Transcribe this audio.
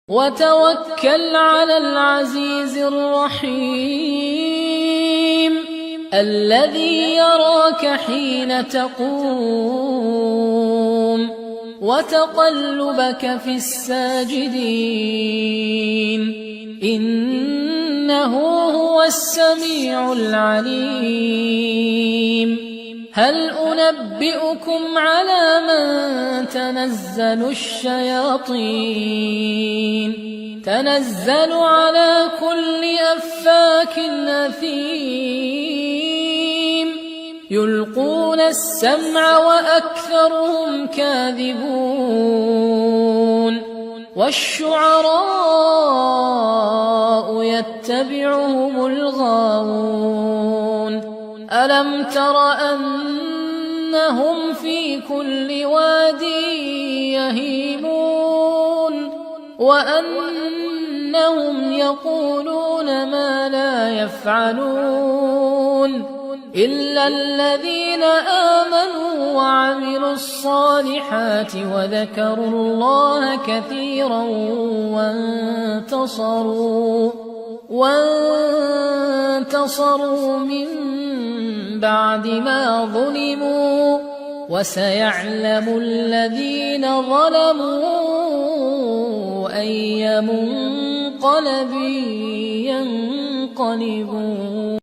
وتوكل على العزيز الرحيم الذي يراك حين تقوم وتقلبك في الساجدين إنه هو السميع العليم. هل أنبئكم على من تنزل الشياطين تنزل على كل أفاك أثيم يلقون السمع وأكثرهم كاذبون والشعراء يتبعهم الغاوون ألم تر أنهم في كل واد يهيمون وأنهم يقولون ما لا يفعلون إلا الذين آمنوا وعملوا الصالحات وذكروا الله كثيرا وانتصروا من بعد ما ظلموا وسيعلم الذين ظلموا أي منقلب ينقلبون.